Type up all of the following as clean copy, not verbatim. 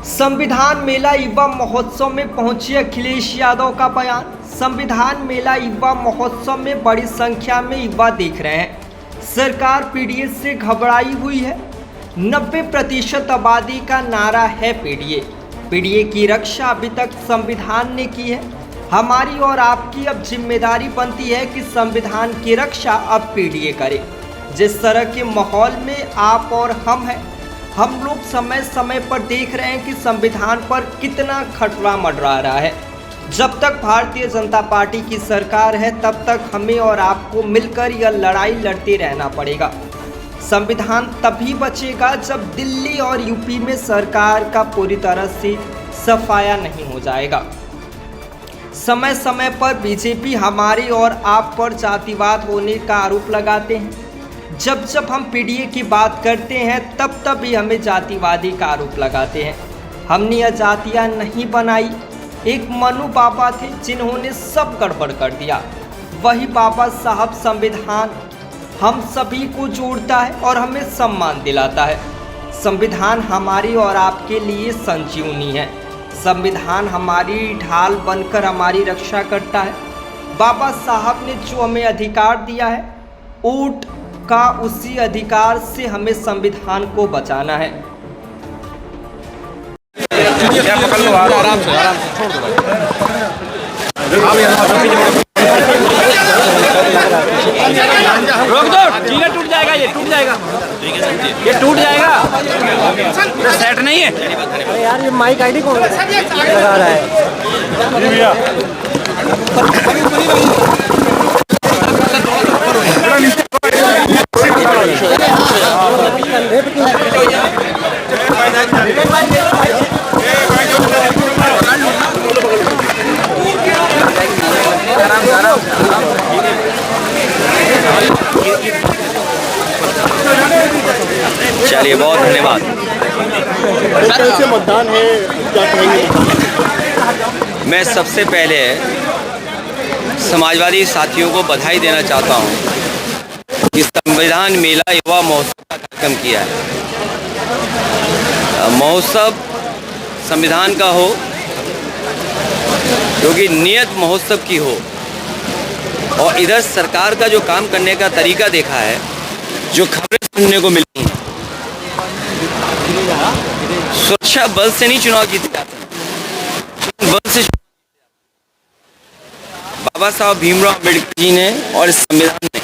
संविधान मेला युवा महोत्सव में पहुंचे अखिलेश यादव का बयान। संविधान मेला युवा महोत्सव में बड़ी संख्या में युवा देख रहे हैं। सरकार पीडीए से घबराई हुई है। 90% आबादी का नारा है पीडीए। पीडीए की रक्षा अभी तक संविधान ने की है। हमारी और आपकी अब जिम्मेदारी बनती है कि संविधान की रक्षा अब पीडीए करे। जिस तरह के माहौल में आप और हम लोग समय समय पर देख रहे हैं कि संविधान पर कितना खतरा मंडरा रहा है। जब तक भारतीय जनता पार्टी की सरकार है तब तक हमें और आपको मिलकर यह लड़ाई लड़ते रहना पड़ेगा। संविधान तभी बचेगा जब दिल्ली और यूपी में सरकार का पूरी तरह से सफाया नहीं हो जाएगा। समय समय पर बीजेपी हमारे और आप पर जातिवाद होने का आरोप लगाते हैं। जब हम पीडीए की बात करते हैं तब ही हमें जातिवादी का आरोप लगाते हैं। हमने यह जातियाँ नहीं बनाई। एक मनु बाबा थे जिन्होंने सब गड़बड़ कर दिया। वही बाबा साहब संविधान हम सभी को जोड़ता है और हमें सम्मान दिलाता है। संविधान हमारी और आपके लिए संजीवनी है। संविधान हमारी ढाल बनकर हमारी रक्षा करता है। बाबा साहब ने जो हमें अधिकार दिया है वोट का, उसी अधिकार से हमें संविधान को बचाना है। आराम से छोड़ दो रोक दो, चीला टूट जाएगा, ये टूट जाएगा, ये टूट जाएगा। सेट नहीं है। अरे यार ये माइक आईडी कौन लगा रहा है? चलिए, बहुत धन्यवाद। कैसे मतदान है, क्या कहेंगे? मैं सबसे पहले समाजवादी साथियों को बधाई देना चाहता हूं कि संविधान मेला युवा महोत्सव का कार्यक्रम किया है। महोत्सव संविधान का हो, क्योंकि नियत महोत्सव की हो। और इधर सरकार का जो काम करने का तरीका देखा है, जो खबरें सुनने को मिलती हैं, सुरक्षा बल से नहीं चुनाव जीते जाते, बल से। बाबा साहब भीमराव अम्बेडकर जी ने और इस संविधान ने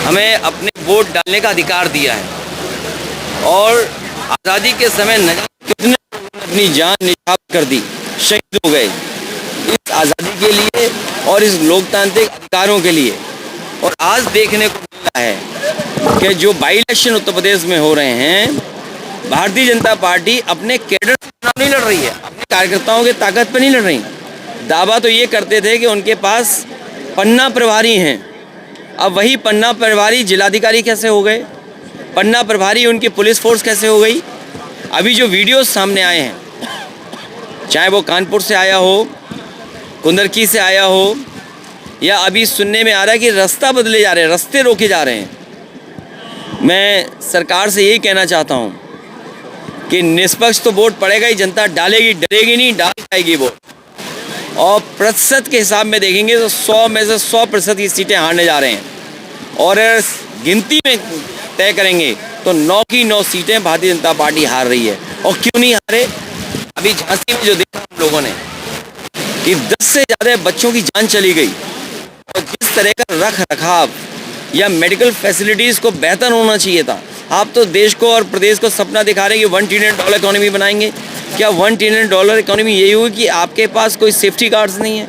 हमें अपने वोट डालने का अधिकार दिया है। और आज़ादी के समय न जाने कितने लोगों ने अपनी जान निछावर कर दी, शहीद हो गए इस आज़ादी के लिए और इस लोकतांत्रिक अधिकारों के लिए। और आज देखने को मिल रहा है कि जो बाई इलेक्शन उत्तर प्रदेश में हो रहे हैं, भारतीय जनता पार्टी अपने कैडर से चुनाव नहीं लड़ रही है, अपने कार्यकर्ताओं की ताकत पर नहीं लड़ रही। दावा तो ये करते थे कि उनके पास पन्ना प्रभारी हैं। अब वही पन्ना प्रभारी जिलाधिकारी कैसे हो गए? पन्ना प्रभारी उनकी पुलिस फोर्स कैसे हो गई? अभी जो वीडियोस सामने आए हैं, चाहे वो कानपुर से आया हो, कुंदरकी से आया हो, या अभी सुनने में आ रहा है कि रास्ता बदले जा रहे हैं, रास्ते रोके जा रहे हैं। मैं सरकार से यही कहना चाहता हूँ कि निष्पक्ष तो वोट पड़ेगा ही, जनता डालेगी, डरेगी नहीं, डाल पाएगी वोट। और प्रतिशत के हिसाब में देखेंगे तो 100 में से 100% की सीटें हारने जा रहे हैं। और गिनती में तय करेंगे तो 9 की 9 सीटें भारतीय जनता पार्टी हार रही है। और क्यों नहीं हारे? अभी झांसी में जो देखा हम लोगों ने कि 10 से ज़्यादा बच्चों की जान चली गई। और जिस तरह का रख रखाव या मेडिकल फैसिलिटीज़ को बेहतर होना चाहिए था। आप तो देश को और प्रदेश को सपना दिखा रहे हैं कि $1 ट्रिलियन इकोनॉमी बनाएंगे। क्या $1 ट्रिलियन इकोनॉमी यही हुई कि आपके पास कोई सेफ्टी गार्ड्स नहीं है,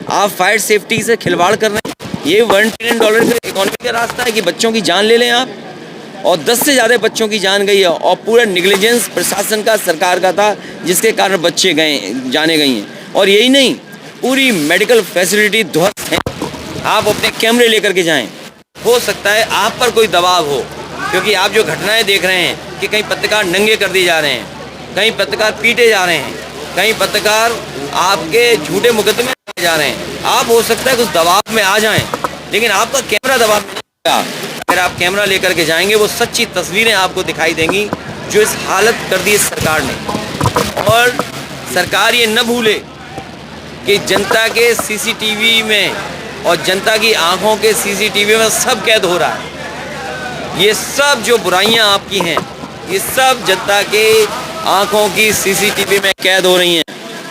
आप फायर सेफ्टी से खिलवाड़ कर रहे हैं? ये $1 ट्रिलियन इकोनॉमी का रास्ता है कि बच्चों की जान ले लें आप? और 10 से ज़्यादा बच्चों की जान गई है। और पूरा निगलिजेंस प्रशासन का, सरकार का था, जिसके कारण बच्चे जाने गई हैं। और यही नहीं, पूरी मेडिकल फैसिलिटी ध्वस्त है। आप अपने कैमरे लेकर के जाएं, हो सकता है आप पर कोई दबाव हो, क्योंकि आप जो घटनाएं देख रहे हैं कि कहीं पत्रकार नंगे कर दिए जा रहे हैं, कहीं पत्रकार पीटे जा रहे हैं, कहीं पत्रकार आपके झूठे मुकदमे जा रहे हैं। आप हो सकता है कुछ दबाव में आ जाएं, लेकिन आपका कैमरा दबाव में नहीं आएगा। अगर आप कैमरा लेकर के जाएंगे, वो सच्ची तस्वीरें आपको दिखाई देंगी जो इस हालत कर दी इस सरकार ने। और सरकार ये न भूले कि जनता के सीसीटीवी में और जनता की आंखों के सीसीटीवी में सब कैद हो रहा है। ये सब जो बुराइयां आपकी हैं, ये सब जनता के आंखों की सीसीटीवी में कैद हो रही हैं।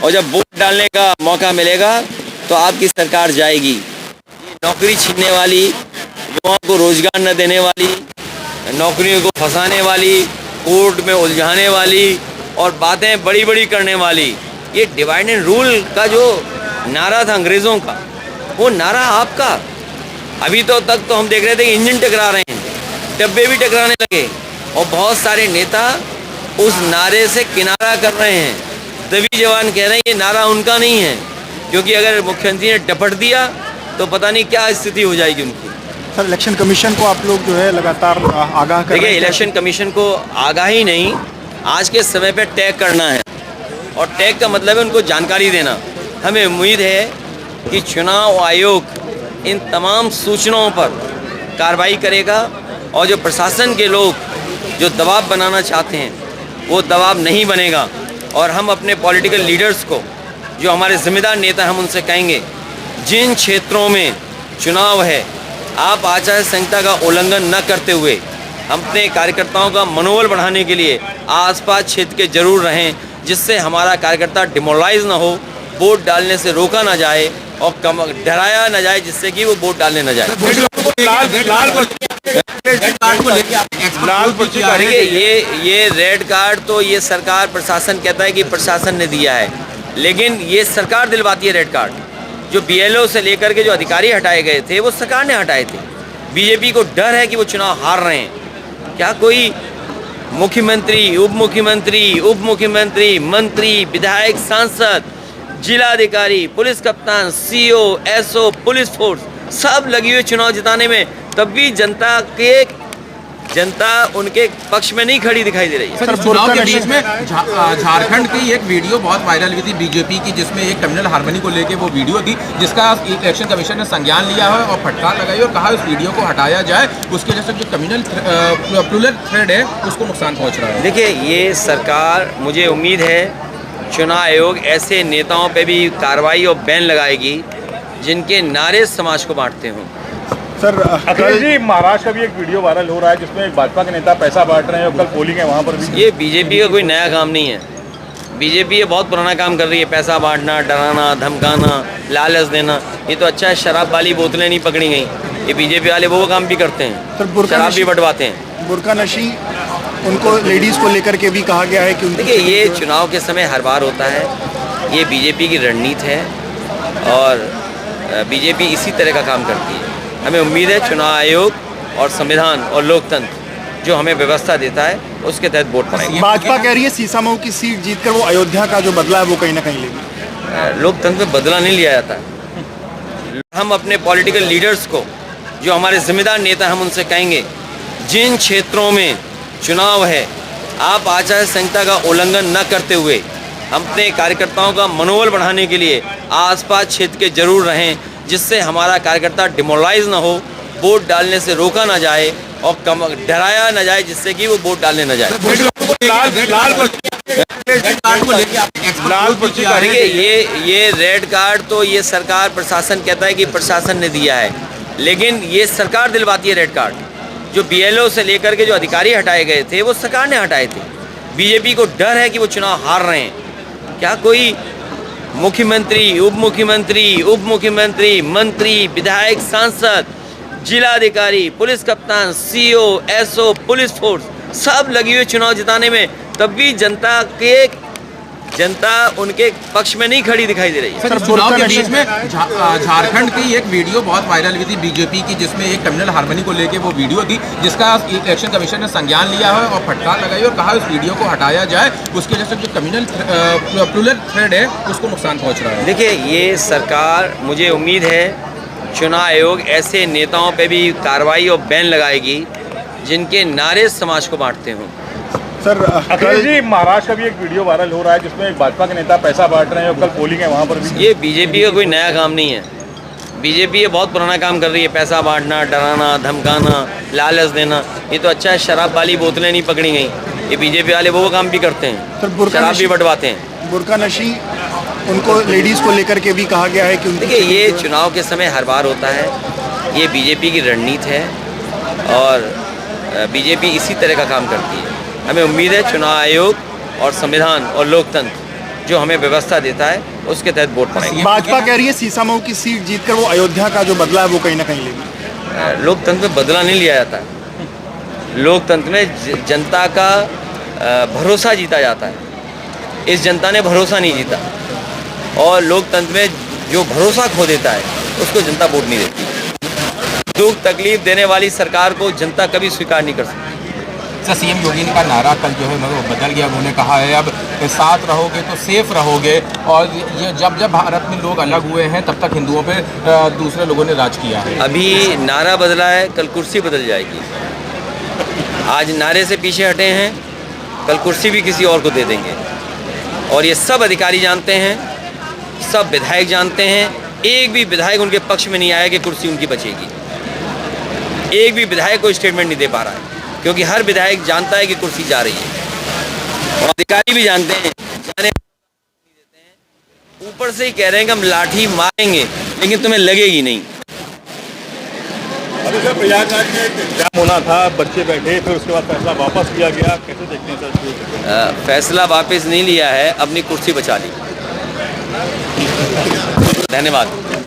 और जब वोट डालने का मौका मिलेगा तो आपकी सरकार जाएगी। ये नौकरी छीनने वाली, युवाओं को रोजगार न देने वाली, नौकरियों को फंसाने वाली, कोर्ट में उलझाने वाली और बातें बड़ी बड़ी करने वाली, ये डिवाइड एंड रूल का जो नारा था अंग्रेज़ों का, वो नारा आपका। अभी तो तक तो हम देख रहे थे कि इंजन टकरा रहे हैं, डब्बे भी टकराने लगे और बहुत सारे नेता उस नारे से किनारा कर रहे हैं। तभी जवान कह रहे हैं ये नारा उनका नहीं है, क्योंकि अगर मुख्यमंत्री ने डपट दिया तो पता नहीं क्या स्थिति हो जाएगी उनकी। सर, इलेक्शन कमीशन को आप लोग जो है लगातार आगाह कर रहे देखिए, हैं। इलेक्शन कमीशन को आगाही नहीं, आज के समय पे टैग करना है और टैग का मतलब है उनको जानकारी देना। हमें उम्मीद है कि चुनाव आयोग इन तमाम सूचनाओं पर कार्रवाई करेगा और जो प्रशासन के लोग जो दबाव बनाना चाहते हैं वो दबाव नहीं बनेगा। और हम अपने पॉलिटिकल लीडर्स को, जो हमारे जिम्मेदार नेता, हम उनसे कहेंगे जिन क्षेत्रों में चुनाव है आप आचार संहिता का उल्लंघन न करते हुए अपने कार्यकर्ताओं का मनोबल बढ़ाने के लिए आसपास क्षेत्र के जरूर रहें, जिससे हमारा कार्यकर्ता डिमोरलाइज ना हो, वोट डालने से रोका ना जाए और डराया ना जाए जिससे कि वो वोट डालने ना जाए। देखिए, ये रेड कार्ड तो ये सरकार प्रशासन कहता है कि प्रशासन ने दिया है, लेकिन ये सरकार दिलवाती है रेड कार्ड। जो बीएलओ से लेकर के जो अधिकारी हटाए गए थे वो सरकार ने हटाए थे। बीजेपी को डर है कि वो चुनाव हार रहे हैं। क्या कोई मुख्यमंत्री, उप मुख्यमंत्री, मंत्री, विधायक, सांसद, जिलाधिकारी, पुलिस कप्तान, सीओ, एसओ, पुलिस फोर्स सब लगी हुई चुनाव जिताने में, तब भी जनता उनके पक्ष में नहीं खड़ी दिखाई दे रही है। सर, चुनाव के बीच में झारखंड की एक वीडियो बहुत वायरल हुई थी बीजेपी की, जिसमें एक कम्युनल हार्मनी को लेके वो वीडियो थी, जिसका इलेक्शन कमीशन ने संज्ञान लिया है और फटकार लगाई और कहा उस वीडियो को हटाया जाए, उसकी वजह से जो कम्युनल प्लूरल थ्रेड है उसको नुकसान पहुँच रहा है। देखिए, ये सरकार, मुझे उम्मीद है चुनाव आयोग ऐसे नेताओं पे भी कार्रवाई और बैन लगाएगी जिनके नारे समाज को बांटते हों। सर, अखिलेश जी, महाराष्ट्र का भी एक वीडियो वायरल हो रहा है जिसमें एक भाजपा के नेता पैसा बांट रहे हैं और कल पोलिंग है वहाँ पर भी। ये बीजेपी का कोई नया काम नहीं है। बीजेपी ये बहुत पुराना काम कर रही है, पैसा बांटना, डराना, धमकाना, लालच देना। ये तो अच्छा है शराब वाली बोतलें नहीं पकड़ी गई, ये बीजेपी वाले वो काम भी करते हैं, शराब भी बंटवाते हैं। बुर्का नशी उनको, लेडीज़ को लेकर के भी कहा गया है कि देखिए, ये चुनाव के समय हर बार होता है, ये बीजेपी की रणनीति है और बीजेपी इसी तरह का काम करती है। हमें उम्मीद है चुनाव आयोग और संविधान और लोकतंत्र जो हमें व्यवस्था देता है उसके तहत वोट पड़ेंगे। भाजपा कह रही है सीसामऊ की सीट जीतकर वो अयोध्या का जो बदला है वो कहीं ना कहीं लेगी। लोकतंत्र में बदला नहीं लिया जाता। हम अपने पॉलिटिकल लीडर्स को, जो हमारे जिम्मेदार नेता, हम उनसे कहेंगे जिन क्षेत्रों में चुनाव है आप आचार संहिता का उल्लंघन न करते हुए अपने कार्यकर्ताओं का मनोबल बढ़ाने के लिए आसपास क्षेत्र के जरूर रहें, जिससे हमारा कार्यकर्ता डिमोरलाइज ना हो, वोट डालने से रोका ना जाए और डराया ना जाए जिससे कि वो वोट डालने ना जाए। देखिए, ये रेड कार्ड तो ये सरकार प्रशासन कहता है कि प्रशासन ने दिया है, लेकिन ये सरकार दिलवाती है रेड कार्ड। जो बीएलओ से लेकर के जो अधिकारी हटाए गए थे वो सरकार ने हटाए थे। बीजेपी को डर है कि वो चुनाव हार रहे हैं। क्या कोई मुख्यमंत्री, उप मुख्यमंत्री, मंत्री, विधायक, सांसद, जिलाधिकारी, पुलिस कप्तान, सीओ, एसओ, पुलिस फोर्स सब लगी हुई चुनाव जिताने में, तब भी जनता उनके पक्ष में नहीं खड़ी दिखाई दे रही है। सर, चुनाव के बीच में झारखंड की एक वीडियो बहुत वायरल हुई थी बीजेपी की, जिसमें एक कम्युनल हार्मनी को लेके वो वीडियो थी, जिसका इलेक्शन कमीशन ने संज्ञान लिया है और फटकार लगाई और कहा उस वीडियो को हटाया जाए, उसकी वजह से जो कम्युनल प्लूरल थ्रेड है उसको नुकसान पहुँच रहा है। देखिए, ये सरकार, मुझे उम्मीद है चुनाव आयोग ऐसे नेताओं पे भी कार्रवाई और बैन लगाएगी जिनके नारे समाज को बांटते हों। सर, अखिलेश जी, महाराष्ट्र का भी एक वीडियो वायरल हो रहा है जिसमें एक भाजपा के नेता पैसा बांट रहे हैं और कल पोलिंग है वहाँ पर भी। ये बीजेपी का कोई नया काम नहीं है। बीजेपी ये बहुत पुराना काम कर रही है, पैसा बांटना, डराना, धमकाना, लालच देना। ये तो अच्छा है शराब वाली बोतलें नहीं पकड़ी गई, ये बीजेपी वाले वो काम भी करते हैं, सर, बुर्का शराब भी नशी- बंटवाते हैं। बुर्का नशी उनको लेडीज़ को लेकर के भी कहा गया है कि उनकी देखिए, ये चुनाव के समय हर बार होता है, ये बीजेपी की रणनीति है और बीजेपी इसी तरह का काम करती है। हमें उम्मीद है चुनाव आयोग और संविधान और लोकतंत्र जो हमें व्यवस्था देता है उसके तहत वोट पड़ेंगे। भाजपा कह रही है सीसामऊ की सीट जीतकर वो अयोध्या का जो बदला है वो कहीं ना कहीं लेगी। लोकतंत्र में बदला नहीं लिया जाता है, लोकतंत्र में जनता का भरोसा जीता जाता है। इस जनता ने भरोसा नहीं जीता और लोकतंत्र में जो भरोसा खो देता है उसको जनता वोट नहीं देती। दुख तकलीफ देने वाली सरकार को जनता कभी स्वीकार नहीं कर सकती। सर, सीएम योगी का नारा कल जो है वो बदल गया। उन्होंने कहा है अब साथ रहोगे तो सेफ रहोगे, और ये जब जब भारत में लोग अलग हुए हैं तब तक हिंदुओं पे दूसरे लोगों ने राज किया है। अभी नारा बदला है, कल कुर्सी बदल जाएगी। आज नारे से पीछे हटे हैं, कल कुर्सी भी किसी और को दे देंगे। और ये सब अधिकारी जानते हैं, सब विधायक जानते हैं, एक भी विधायक उनके पक्ष में नहीं आया कि कुर्सी उनकी बचेगी। एक भी विधायक कोई स्टेटमेंट नहीं दे पा रहा है, क्योंकि हर विधायक जानता है कि कुर्सी जा रही है और अधिकारी भी जानते हैं, ऊपर से ही कह रहे हैं कि हम लाठी मारेंगे लेकिन तुम्हें लगेगी नहीं। अभी सर प्रयागराज में एग्जाम होना था, बच्चे बैठे, फिर उसके बाद फैसला वापस लिया गया, कैसे देखते हैं सर? फैसला वापस नहीं लिया है, अपनी कुर्सी बचा ली। धन्यवाद।